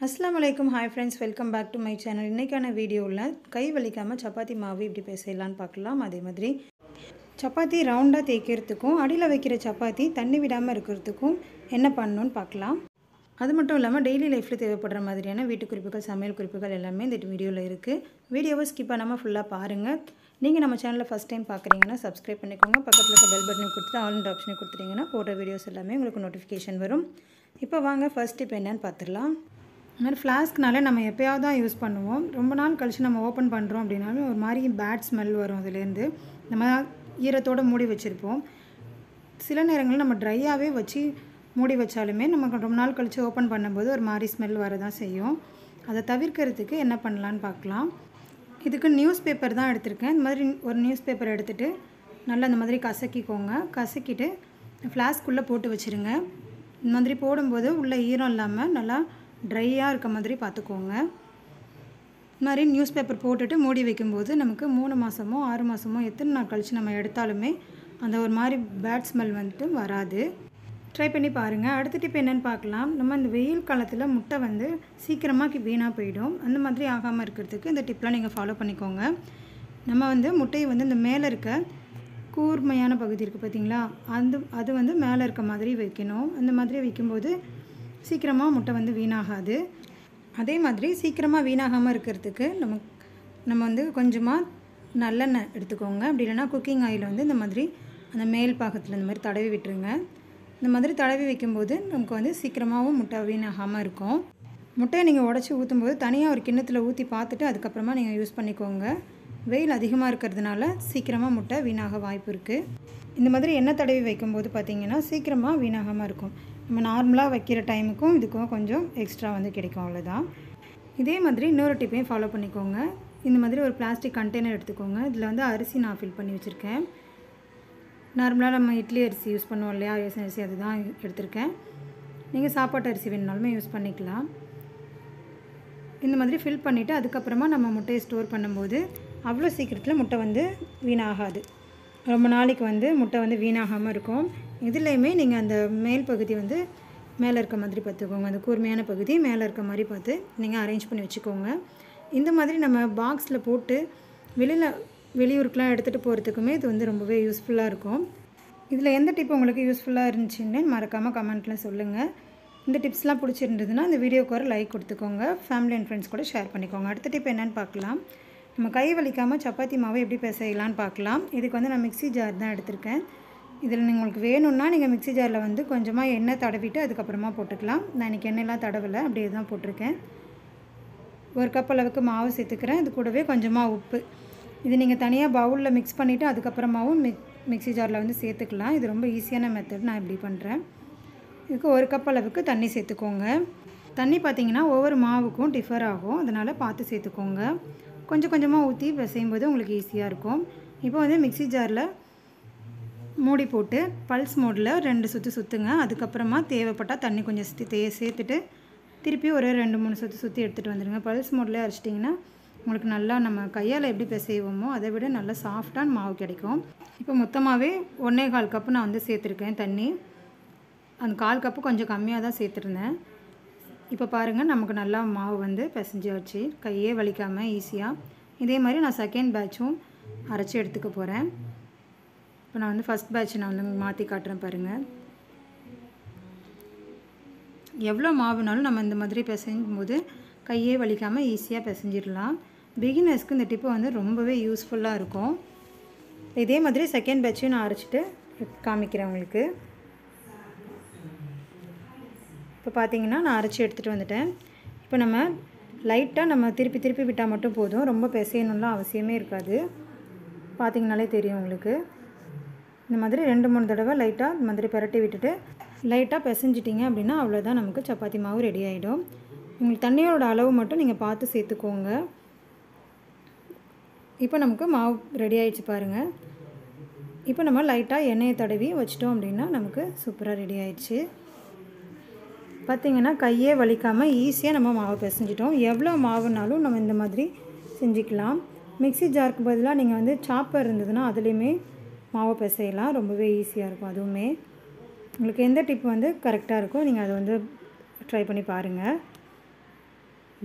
அஸ்ஸலாமு அலைக்கும். Hi friends, welcome back to my channel. இன்றைக்கான வீடியோவில் கை வலிக்காமல் சப்பாத்தி மாவு எப்படி செய்யலான்னு பார்க்கலாம். அதே மாதிரி சப்பாத்தி ரவுண்டாக தேய்க்கிறதுக்கும் அடியில் வைக்கிற சப்பாத்தி தண்ணி விடாமல் இருக்கிறதுக்கும் என்ன பண்ணணுன்னு பார்க்கலாம். அது மட்டும் இல்லாமல் டெய்லி லைஃப்பில் தேவைப்படுற மாதிரியான வீட்டு குறிப்புகள், சமையல் குறிப்புகள் எல்லாமே இந்த வீடியோவில் இருக்குது. வீடியோவை ஸ்கிப் பண்ணாமல் ஃபுல்லாக பாருங்கள். நீங்கள் நம்ம சேனலில் ஃபஸ்ட் டைம் பார்க்குறீங்கன்னா சப்ஸ்கிரைப் பண்ணிக்கோங்க. பக்கத்தில் இருக்க பெல் பட்டனை கொடுத்துட்டு ஆல்ன்ற ஆப்ஷனை கொடுத்துட்டிங்கன்னா போடுற வீடியோஸ் எல்லாமே உங்களுக்கு நோட்டிஃபிகேஷன் வரும். இப்போ வாங்க ஃபர்ஸ்ட் இப்போ என்னென்னு பார்த்துடலாம். இந்த மாதிரி ஃப்ளாஸ்க்னாலே நம்ம எப்போயாவது தான் யூஸ் பண்ணுவோம். ரொம்ப நாள் கழித்து நம்ம ஓப்பன் பண்ணுறோம் அப்படின்னாலும் ஒரு மாதிரி பேட் ஸ்மெல் வரும். அதுலேருந்து நம்ம ஈரத்தோடு மூடி வச்சுருப்போம். சில நேரங்களில் நம்ம ட்ரையாகவே வச்சு மூடி வச்சாலுமே நமக்கு ரொம்ப நாள் கழித்து ஓப்பன் பண்ணும்போது ஒரு மாதிரி ஸ்மெல் வரதான் செய்யும். அதை தவிர்க்கிறதுக்கு என்ன பண்ணலான்னு பார்க்கலாம். இதுக்கு நியூஸ் பேப்பர் தான் எடுத்திருக்கேன். இந்த மாதிரி ஒரு நியூஸ் பேப்பர் எடுத்துகிட்டு நல்லா இந்த மாதிரி கசக்கிக்கோங்க. கசக்கிட்டு ஃப்ளாஸ்க்குள்ளே போட்டு வச்சுருங்க. இந்த மாதிரி போடும்போது உள்ளே ஈரம் இல்லாமல் நல்லா ட்ரையாக இருக்க மாதிரி பார்த்துக்கோங்க. இந்த மாதிரி நியூஸ் பேப்பர் போட்டுட்டு மூடி வைக்கும்போது நமக்கு 3 மாதமோ 6 மாதமோ எத்தனை நாள் கழித்து நம்ம எடுத்தாலுமே அந்த ஒரு மாதிரி பேட் ஸ்மெல் வந்துட்டு வராது. ட்ரை பண்ணி பாருங்கள். அடுத்த டிப் என்னென்னு பார்க்கலாம். நம்ம இந்த வெயில் காலத்தில் முட்டை சீக்கிரமாக வீணாக போயிடும். அந்த மாதிரி ஆகாமல் இருக்கிறதுக்கு இந்த டிப்லாம் நீங்கள் ஃபாலோ பண்ணிக்கோங்க. நம்ம முட்டையை இந்த மேலே இருக்க கூர்மையான பகுதி இருக்குது பார்த்தீங்களா, அது மேலே இருக்க மாதிரி வைக்கணும். அந்த மாதிரி வைக்கும்போது சீக்கிரமாக முட்டை வீணாகாது. அதே மாதிரி சீக்கிரமாக வீணாகாமல் இருக்கிறதுக்கு நம்ம கொஞ்சமாக நல்லெண்ணெய் எடுத்துக்கோங்க. அப்படி இல்லைனா குக்கிங் ஆயில் இந்த மாதிரி அந்த மேல் பாகத்தில் இந்த மாதிரி தடவி விட்டுருங்க. இந்த மாதிரி தடவி வைக்கும்போது நமக்கு சீக்கிரமாகவும் முட்டை வீணாகாமல் இருக்கும். முட்டையை நீங்கள் உடச்சி ஊற்றும்போது தனியாக ஒரு கிண்ணத்தில் ஊற்றி பார்த்துட்டு அதுக்கப்புறமா நீங்கள் யூஸ் பண்ணிக்கோங்க. வெயில் அதிகமாக இருக்கிறதுனால சீக்கிரமாக முட்டை வீணாக வாய்ப்பு இருக்குது. இந்த மாதிரி எண்ணெய் தடவி வைக்கும்போது பார்த்திங்கன்னா சீக்கிரமாக வீணாகாமல் இருக்கும். நம்ம நார்மலாக வைக்கிற டைமுக்கும் இதுக்கும் கொஞ்சம் எக்ஸ்ட்ரா கிடைக்கும், அவ்வளோதான். இதே மாதிரி இன்னொரு டிப்பையும் ஃபாலோ பண்ணிக்கோங்க. இந்த மாதிரி ஒரு பிளாஸ்டிக் கண்டெய்னர் எடுத்துக்கோங்க. இதில் அரிசி நான் ஃபில் பண்ணி வச்சுருக்கேன். நார்மலாக நம்ம இட்லி அரிசி யூஸ் பண்ணுவோம் இல்லையா, ரேஷன் அரிசி, அதுதான் எடுத்திருக்கேன். நீங்கள் சாப்பாட்டு அரிசி வேணுனாலுமே யூஸ் பண்ணிக்கலாம். இந்த மாதிரி ஃபில் பண்ணிவிட்டு அதுக்கப்புறமா நம்ம முட்டையை ஸ்டோர் பண்ணும்போது அவ்வளோ சீக்கிரத்தில் முட்டை வீணாகாது. ரொம்ப நாளைக்கு முட்டை வீணாகாமல் இருக்கும். இதுலேயுமே நீங்கள் அந்த மேல் பகுதி மேலே இருக்க மாதிரி பார்த்துக்கோங்க. அந்த கூர்மையான பகுதி மேலே இருக்க மாதிரி பார்த்து நீங்கள் அரேஞ்ச் பண்ணி வச்சுக்கோங்க. இந்த மாதிரி நம்ம பாக்ஸில் போட்டு வெளியூருக்குலாம் எடுத்துகிட்டு போகிறதுக்குமே இது ரொம்பவே யூஸ்ஃபுல்லாக இருக்கும். இதில் எந்த டிப் உங்களுக்கு யூஸ்ஃபுல்லாக இருந்துச்சுன்னு மறக்காமல் கமெண்ட்டில் சொல்லுங்கள். இந்த டிப்ஸ்லாம் பிடிச்சிருந்ததுன்னா இந்த வீடியோக்கு ஒரு லைக் கொடுத்துக்கோங்க. ஃபேமிலி அண்ட் ஃப்ரெண்ட்ஸ் கூட ஷேர் பண்ணிக்கோங்க. அடுத்த டிப் என்னென்னு பார்க்கலாம். நம்ம கை வலிக்காமல் சப்பாத்தி மாவு எப்படி செய்யலான்னு பார்க்கலாம். இதுக்கு நான் மிக்ஸி ஜார் தான் எடுத்திருக்கேன். இதில் உங்களுக்கு வேணும்னா நீங்கள் மிக்ஸி ஜாரில் கொஞ்சமாக எண்ணெய் தடவிட்டு அதுக்கப்புறமா போட்டுக்கலாம். நான் இன்றைக்கி எண்ணெயெலாம் தடவலை, அப்படியே தான் போட்டிருக்கேன். 1 கப் அளவுக்கு மாவு சேர்த்துக்கிறேன். இது கூடவே கொஞ்சமாக உப்பு. இது நீங்கள் தனியாக பவுலில் மிக்ஸ் பண்ணிவிட்டு அதுக்கப்புறமாவும் மிக்ஸி ஜாரில் சேர்த்துக்கலாம். இது ரொம்ப ஈஸியான மெத்தட். நான் இப்படி பண்ணுறேன். இதுக்கு 1 கப் அளவுக்கு தண்ணி சேர்த்துக்கோங்க. தண்ணி பார்த்திங்கன்னா ஒவ்வொரு மாவுக்கும் டிஃபர் ஆகும், அதனால் பார்த்து சேர்த்துக்கோங்க. கொஞ்சம் கொஞ்சமாக ஊற்றி செய்யும்போது உங்களுக்கு ஈஸியாக இருக்கும். இப்போ மிக்ஸி ஜாரில் மூடி போட்டு பல்ஸ் மோடில் 2 சுற்று சுற்றுங்க. அதுக்கப்புறமா தேவைப்பட்டால் தண்ணி கொஞ்சம் சேர்த்துட்டு திருப்பி ஒரு 2-3 சுற்றி எடுத்துகிட்டு வந்துடுங்க. பல்ஸ் மோடில் அரைச்சிட்டிங்கன்னா உங்களுக்கு நல்லா நம்ம கையால் எப்படி செய்வோமோ அதை விட நல்லா சாஃப்டான மாவு கிடைக்கும். இப்போ மொத்தமாகவே 1.25 கப்பு நான் சேர்த்துருக்கேன் தண்ணி. அந்த 1/4 கப்பு கொஞ்சம் கம்மியாக தான் சேர்த்துருந்தேன். இப்போ பாருங்கள், நமக்கு நல்லா மாவு பிசைஞ்சாச்சு, கையே வலிக்காமல் ஈஸியாக. இதே மாதிரி நான் செகண்ட் பேட்சும் அரைச்சி எடுத்துக்க போகிறேன். இப்போ நான் ஃபஸ்ட் பேட்ச் நான் மாற்றி காட்டுறேன் பாருங்கள். எவ்வளோ மாவுனாலும் நம்ம இந்த மாதிரி பிசையும் போது கையே வலிக்காமல் ஈஸியாக பிசைஞ்சிடலாம். பிகினர்ஸ்க்கு இந்த டிப்பு ரொம்பவே யூஸ்ஃபுல்லாக இருக்கும். இதே மாதிரி செகண்ட் பேட்சையும் நான் அரைச்சிட்டு காமிக்கிறேன் உங்களுக்கு. இப்போ பார்த்தீங்கன்னா நான் அரைச்சி எடுத்துகிட்டு வந்துட்டேன். இப்போ நம்ம லைட்டாக நம்ம திருப்பி விட்டால் மட்டும் போதும். ரொம்ப பிசையணும்லாம் அவசியமே இருக்காது. பார்த்திங்கனாலே தெரியும் உங்களுக்கு. இந்த மாதிரி 2-3 தடவை லைட்டாக இந்த மாதிரி பரட்டி விட்டுட்டு லைட்டாக பிசைஞ்சிட்டிங்க அப்படின்னா அவ்வளோதான், நமக்கு சப்பாத்தி மாவு ரெடி ஆகிடும். உங்களுக்கு தண்ணியோட அளவு மட்டும் நீங்கள் பார்த்து சேர்த்துக்கோங்க. இப்போ நமக்கு மாவு ரெடி ஆகிடுச்சு பாருங்கள். இப்போ நம்ம லைட்டாக எண்ணெயை தடவி வச்சிட்டோம் அப்படின்னா நமக்கு சூப்பராக ரெடி ஆகிடுச்சு. பார்த்திங்கன்னா கையே வலிக்காமல் ஈஸியாக நம்ம மாவு பிசைஞ்சிட்டோம். எவ்வளோ மாவுனாலும் நம்ம இந்த மாதிரி செஞ்சுக்கலாம். மிக்ஸி ஜாருக்கு பதிலாக நீங்கள் சாப்பர் இருந்ததுன்னா அதுலேயுமே மாவு பிசையலாம். ரொம்பவே ஈஸியாக இருக்கும். அதுவுமே உங்களுக்கு எந்த டிப் கரெக்டாக இருக்கோ நீங்கள் அதை ட்ரை பண்ணி பாருங்கள்.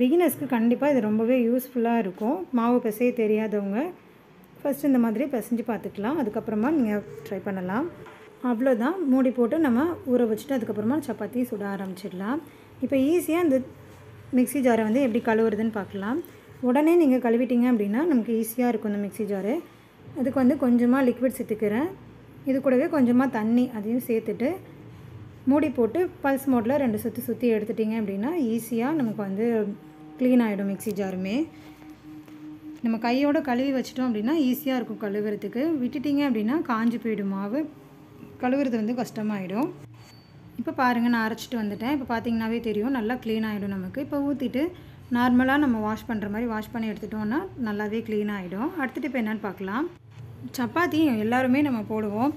பிகினர்ஸ்க்கு கண்டிப்பாக இது ரொம்பவே யூஸ்ஃபுல்லாக இருக்கும். மாவு பிசைய தெரியாதவங்க ஃபஸ்ட்டு இந்த மாதிரி பிசைஞ்சு பார்த்துக்கலாம். அதுக்கப்புறமா நீங்கள் ட்ரை பண்ணலாம். அவ்வளோதான், மூடி போட்டு நம்ம ஊற வச்சுட்டு அதுக்கப்புறமா சப்பாத்தி சுட ஆரம்பிச்சிடலாம். இப்போ ஈஸியாக இந்த மிக்ஸி ஜாரை வந்து எப்படி கழுவுறதுன்னு பார்க்கலாம். உடனே நீங்கள் கழுவிட்டீங்க அப்படின்னா நமக்கு ஈஸியாக இருக்கும் இந்த மிக்ஸி ஜாரு. அதுக்கு வந்து கொஞ்சமாக லிக்விட் சேர்த்துக்கிறேன். இது கூடவே கொஞ்சமாக தண்ணி அதையும் சேர்த்துட்டு மூடி போட்டு பல்ஸ் மோடில் 2 சுற்றி எடுத்துட்டிங்க அப்படின்னா ஈஸியாக நமக்கு வந்து க்ளீன் ஆகிடும் மிக்ஸி ஜாருமே. நம்ம கையோடு கழுவி வச்சிட்டோம் அப்படின்னா ஈஸியாக இருக்கும் கழுவுறதுக்கு. விட்டுட்டிங்க அப்படின்னா காஞ்சி போயிடும் மாவு, கழுவுறது வந்து கஷ்டமாயிடும். இப்போ பாருங்கள், நான் அரைச்சிட்டு வந்துட்டேன். இப்போ பார்த்தீங்கன்னாவே தெரியும் நல்லா க்ளீன் ஆகிடும் நமக்கு. இப்போ ஊற்றிட்டு நார்மலாக நம்ம வாஷ் பண்ணுற மாதிரி வாஷ் பண்ணி எடுத்துட்டோம்னா நல்லாவே க்ளீன் ஆகிடும். அடுத்துட்டு இப்போ என்னென்னு பார்க்கலாம். சப்பாத்தி எல்லாருமே நம்ம போடுவோம்.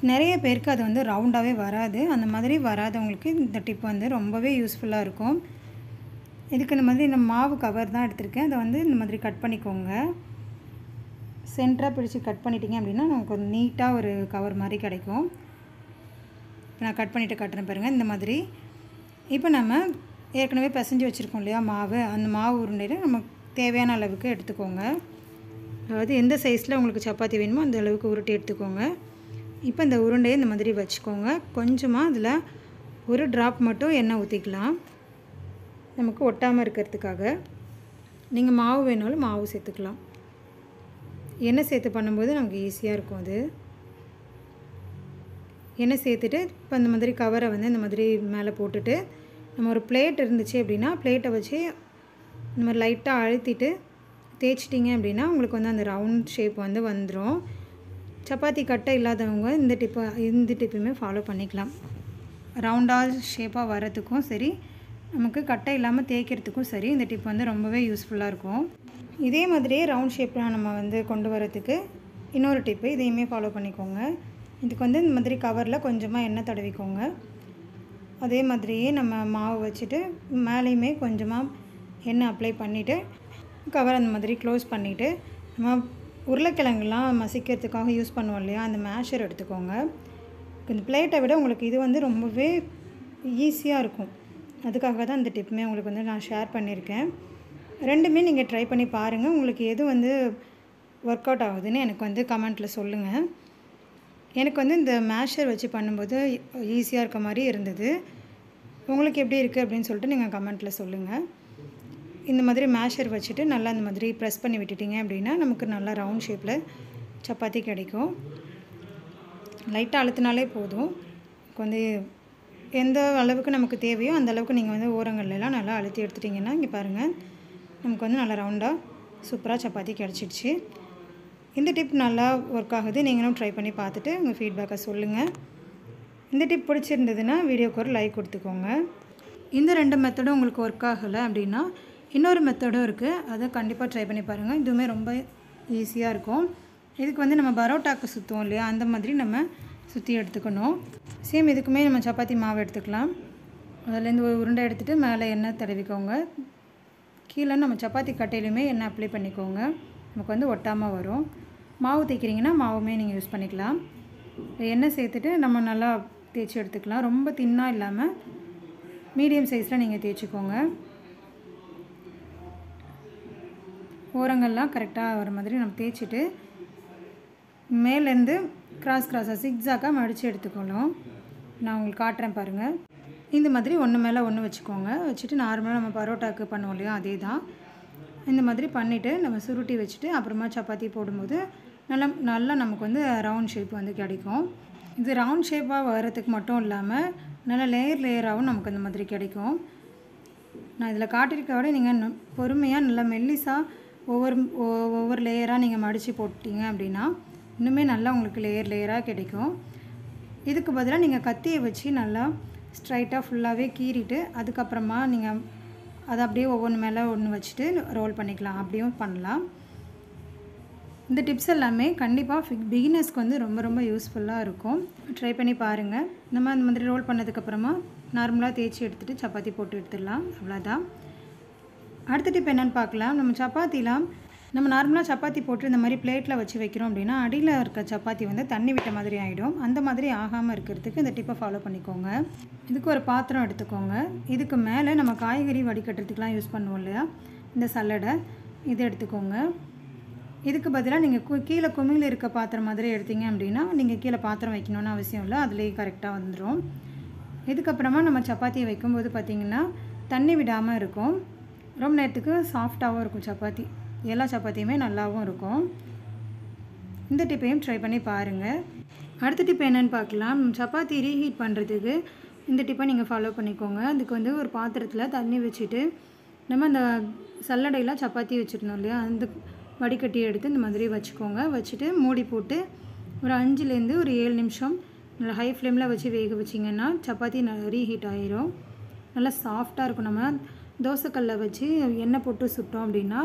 நிறைய பேருக்கு அது வந்து ரவுண்டாகவே வராது. அந்த மாதிரி வராதவங்களுக்கு இந்த டிப் வந்து ரொம்பவே யூஸ்ஃபுல்லாக இருக்கும். இதுக்கு இந்த மாதிரி நம்ம மாவு கவர் தான் எடுத்திருக்கேன். அதை வந்து இந்த மாதிரி கட் பண்ணிக்கோங்க. சென்டராக பிடிச்சி கட் பண்ணிட்டீங்க அப்படின்னா நமக்கு ஒரு நீட்டாக ஒரு கவர் மாதிரி கிடைக்கும். இப்போ நான் கட் பண்ணிவிட்டு காட்டுறேன் பாருங்கள், இந்த மாதிரி. இப்போ நம்ம ஏற்கனவே பிசைஞ்சு வச்சுருக்கோம் இல்லையா மாவு, அந்த மாவு உருண்டையில் நம்ம தேவையான அளவுக்கு எடுத்துக்கோங்க. அதாவது எந்த சைஸில் உங்களுக்கு சப்பாத்தி வேணுமோ அந்த அளவுக்கு உருட்டி எடுத்துக்கோங்க. இப்போ இந்த உருண்டையை இந்த மாதிரி வச்சுக்கோங்க. கொஞ்சமாக அதில் ஒரு ட்ராப் மட்டும் எண்ணெய் ஊற்றிக்கலாம், நமக்கு ஒட்டாமல் இருக்கிறதுக்காக. நீங்கள் மாவு வேணாலும் மாவு சேர்த்துக்கலாம். எண்ணெய் சேர்த்து பண்ணும்போது நமக்கு ஈஸியாக இருக்கும். அது எண்ணெய் சேர்த்துட்டு இப்போ இந்த மாதிரி கவரை வந்து இந்த மாதிரி மேலே போட்டுட்டு நம்ம ஒரு பிளேட் இருந்துச்சு அப்படின்னா பிளேட்டை வச்சு இந்த மாதிரி லைட்டாக அழுத்திட்டு தேய்ச்சிட்டிங்க அப்படின்னா உங்களுக்கு வந்து அந்த ரவுண்ட் ஷேப் வந்து வந்துடும். சப்பாத்தி கட்டை இல்லாதவங்க இந்த டிப்புமே ஃபாலோ பண்ணிக்கலாம். ரவுண்டாக ஷேப்பாக வரத்துக்கும் சரி, நமக்கு கட்டை இல்லாமல் தேய்க்கிறதுக்கும் சரி இந்த டிப் வந்து ரொம்பவே யூஸ்ஃபுல்லாக இருக்கும். இதே மாதிரியே ரவுண்ட் ஷேப்பில் நம்ம வந்து கொண்டு வரத்துக்கு இன்னொரு டிப்பு, இதையுமே ஃபாலோ பண்ணிக்கோங்க. இதுக்கு வந்து இந்த மாதிரி கவரில் கொஞ்சமாக எண்ணெய் தடவிக்கோங்க. அதே மாதிரியே நம்ம மாவு வச்சுட்டு மேலேயுமே கொஞ்சமாக எண்ணெய் அப்ளை பண்ணிவிட்டு கவர் அந்த மாதிரி க்ளோஸ் பண்ணிவிட்டு நம்ம உருளைக்கிழங்குலாம் மசிக்கிறதுக்காக யூஸ் பண்ணுவோம் இல்லையா, அந்த மேஷர் எடுத்துக்கோங்க. இந்த பிளேட்டை விட உங்களுக்கு இது வந்து ரொம்பவே ஈஸியாக இருக்கும். அதுக்காக தான் இந்த டிப்புமே உங்களுக்கு வந்து நான் ஷேர் பண்ணியிருக்கேன். ரெண்டுமே நீங்கள் ட்ரை பண்ணி பாருங்கள். உங்களுக்கு எது வந்து ஒர்க் அவுட் ஆகுதுன்னு எனக்கு வந்து கமெண்ட்டில் சொல்லுங்கள். எனக்கு வந்து இந்த மேஷர் வச்சு பண்ணும்போது ஈஸியாக இருக்க மாதிரி இருந்தது. உங்களுக்கு எப்படி இருக்குது அப்படின்னு சொல்லிட்டு நீங்கள் கமெண்ட்டில் சொல்லுங்கள். இந்த மாதிரி மேஷர் வச்சுட்டு நல்லா இந்த மாதிரி ப்ரெஸ் பண்ணி விட்டுட்டிங்க அப்படின்னா நமக்கு நல்லா ரவுண்ட் ஷேப்பில் சப்பாத்தி கிடைக்கும். லைட்டாக அழுத்தினாலே போதும். வந்து எந்த அளவுக்கு நமக்கு தேவையோ அந்த அளவுக்கு நீங்கள் வந்து ஓரங்கள்லாம் நல்லா அழுத்தி எடுத்துட்டிங்கன்னா இங்கே பாருங்கள், நமக்கு வந்து நல்லா ரவுண்டாக சூப்பராக சப்பாத்தி கிடச்சிடுச்சு. இந்த டிப் நல்லா ஒர்க் ஆகுது. நீங்களும் ட்ரை பண்ணி பார்த்துட்டு உங்கள் ஃபீட்பேக்கை சொல்லுங்கள். இந்த டிப் பிடிச்சிருந்ததுன்னா வீடியோக்கு ஒரு லைக் கொடுத்துக்கோங்க. இந்த 2 மெத்தடும் உங்களுக்கு ஒர்க் ஆகலை அப்படின்னா இன்னொரு மெத்தடும் இருக்குது, அதை கண்டிப்பாக ட்ரை பண்ணி பாருங்கள். இதுவுமே ரொம்ப ஈஸியாக இருக்கும். இதுக்கு வந்து நம்ம பரோட்டாக்கு சுற்றுவோம் இல்லையா, அந்த மாதிரி நம்ம சுற்றி எடுத்துக்கணும். சேம் இதுக்குமே நம்ம சப்பாத்தி மாவு எடுத்துக்கலாம். அதுலேருந்து ஒரு உருண்டை எடுத்துகிட்டு மேலே எண்ணெய் தடவிக்கோங்க. கீழே நம்ம சப்பாத்தி கட்டையிலுமே எண்ணெய் அப்ளை பண்ணிக்கோங்க, நமக்கு வந்து ஒட்டாமல் வரும். மாவு தேய்க்கிறீங்கன்னா மாவுமே நீங்கள் யூஸ் பண்ணிக்கலாம். எண்ணெய் சேர்த்துட்டு நம்ம நல்லா தேய்ச்சி எடுத்துக்கலாம். ரொம்ப தின்னாக இல்லாமல் மீடியம் சைஸில் நீங்கள் தேய்ச்சிக்கோங்க. ஓரங்கள்லாம் கரெக்டாக வர மாதிரி நம்ம தேய்ச்சிட்டு மேலேருந்து கிராஸாக சிக்ஸாக்காக மடித்து எடுத்துக்கணும். நான் உங்களுக்கு காட்டுறேன் பாருங்கள். இந்த மாதிரி ஒன்று மேலே ஒன்று வச்சுக்கோங்க. வச்சுட்டு நார்மலாக நம்ம பரோட்டாவுக்கு பண்ணுவோம் இல்லையா, அதே தான். இந்த மாதிரி பண்ணிவிட்டு நம்ம சுருட்டி வச்சுட்டு அப்புறமா சப்பாத்தி போடும்போது நல்லா நமக்கு வந்து ரவுண்ட் ஷேப் வந்து கிடைக்கும். இது ரவுண்ட் ஷேப்பாக வரத்துக்கு மட்டும் இல்லாமல் நல்லா லேயராகவும் நமக்கு அந்த மாதிரி கிடைக்கும். நான் இதில் காட்டியிருக்க விட நீங்கள் பொறுமையாக நல்லா மெல்லிஸாக ஒவ்வொரு லேயராக நீங்கள் மடித்து போட்டிங்க அப்படின்னா இன்னுமே நல்லா உங்களுக்கு லேயராக கிடைக்கும். இதுக்கு பதிலாக நீங்கள் கத்தியை வச்சு நல்லா ஸ்ட்ரைட்டாக ஃபுல்லாகவே கீறிட்டு அதுக்கப்புறமா நீங்கள் அதை அப்படியே ஒவ்வொன்று மேலே ஒன்று வச்சுட்டு ரோல் பண்ணிக்கலாம். அப்படியும் பண்ணலாம். இந்த டிப்ஸ் எல்லாமே கண்டிப்பாக பிகினர்ஸ்க்கு வந்து ரொம்ப ரொம்ப யூஸ்ஃபுல்லாக இருக்கும். ட்ரை பண்ணி பாருங்கள். நம்ம அந்த மாதிரி ரோல் பண்ணதுக்கப்புறமா நார்மலாக தேய்ச்சி எடுத்துகிட்டு சப்பாத்தி போட்டு எடுத்துடலாம். அவ்வளோதான். அடுத்த டிப் என்னென்னு பார்க்கலாம். நம்ம சப்பாத்திலாம் நம்ம நார்மலாக சப்பாத்தி போட்டு இந்த மாதிரி பிளேட்டில் வச்சு வைக்கிறோம் அப்படின்னா அடியில் இருக்க சப்பாத்தி வந்து தண்ணி விட்ட மாதிரி ஆகிடும். அந்த மாதிரி ஆகாமல் இருக்கிறதுக்கு இந்த டிப்பை ஃபாலோ பண்ணிக்கோங்க. இதுக்கு ஒரு பாத்திரம் எடுத்துக்கோங்க. இதுக்கு மேலே நம்ம காய்கறி வடிகட்டுறதுக்கெலாம் யூஸ் பண்ணுவோம் இல்லையா, இந்த சல்லடை இது எடுத்துக்கோங்க. இதுக்கு பதிலாக நீங்கள் கீழே குமிழ் இருக்க பாத்திரம் மாதிரி எடுத்தீங்க அப்படின்னா நீங்கள் கீழே பாத்திரம் வைக்கணும்னு அவசியம் இல்லை, அதுலேயே கரெக்டாக வந்துடும். இதுக்கப்புறமா நம்ம சப்பாத்தியை வைக்கும்போது பார்த்திங்கன்னா தண்ணி விடாமல் இருக்கும். ரொம்ப நேரத்துக்கு சாஃப்டாகவும் இருக்கும் சப்பாத்தி. எல்லா சப்பாத்தியுமே நல்லாவும் இருக்கும். இந்த டிப்பையும் ட்ரை பண்ணி பாருங்கள். அடுத்த டிப் என்னென்னு பார்க்கலாம். சப்பாத்தி ரீஹீட் பண்ணுறதுக்கு இந்த டிப்பை நீங்கள் ஃபாலோ பண்ணிக்கோங்க. அதுக்கு வந்து ஒரு பாத்திரத்தில் தண்ணி வச்சுட்டு நம்ம அந்த சல்லடையில் சப்பாத்தி வச்சுருந்தோம் இல்லையா, அந்த வடிகட்டி எடுத்து இந்த மாதிரி வச்சுக்கோங்க. வச்சுட்டு மூடி போட்டு ஒரு 5லேருந்து ஒரு 7 நிமிஷம் நல்லா ஹை ஃப்ளேமில் வச்சு வேக வச்சிங்கன்னா சப்பாத்தி ரீஹீட் ஆகிரும். நல்லா சாஃப்டாக இருக்கும். நம்ம தோசைக்கல்லை வச்சு எண்ணெய் போட்டு சுட்டோம் அப்படின்னா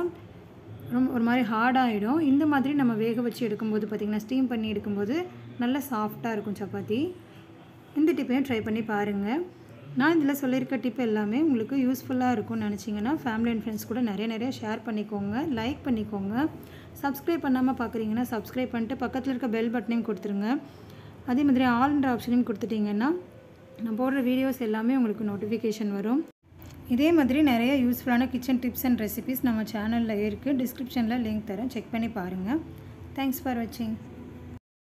ரொம்ப ஒரு மாதிரி ஹார்டாகிடும். இந்த மாதிரி நம்ம வேக வச்சு எடுக்கும்போது பார்த்திங்கன்னா ஸ்டீம் பண்ணி எடுக்கும்போது நல்லா சாஃப்டாக இருக்கும் சப்பாத்தி. இந்த டிப்பையும் ட்ரை பண்ணி பாருங்கள். நான் இதில் சொல்லியிருக்க டிப் எல்லாமே உங்களுக்கு யூஸ்ஃபுல்லாக இருக்கும்னு நினச்சிங்கன்னா ஃபேமிலி அண்ட் ஃப்ரெண்ட்ஸ் கூட நிறைய ஷேர் பண்ணிக்கோங்க, லைக் பண்ணிக்கோங்க. சப்ஸ்கிரைப் பண்ணாமல் பார்க்குறீங்கன்னா சப்ஸ்கிரைப் பண்ணிட்டு பக்கத்தில் இருக்க பெல் பட்டனையும் கொடுத்துருங்க. அதே மாதிரி ஆல்ன்ற ஆப்ஷனையும் கொடுத்துட்டிங்கன்னா நான் போடுற வீடியோஸ் எல்லாமே உங்களுக்கு நோட்டிஃபிகேஷன் வரும். இதே மாதிரி நிறைய யூஸ்ஃபுல்லான கிச்சன் டிப்ஸ் அண்ட் ரெசிபீஸ் நம்ம சேனலில் இருக்குது. டிஸ்கிரிப்ஷனில் லிங்க் தரேன், செக் பண்ணி பாருங்கள். தேங்க்ஸ் ஃபார் வாட்சிங்.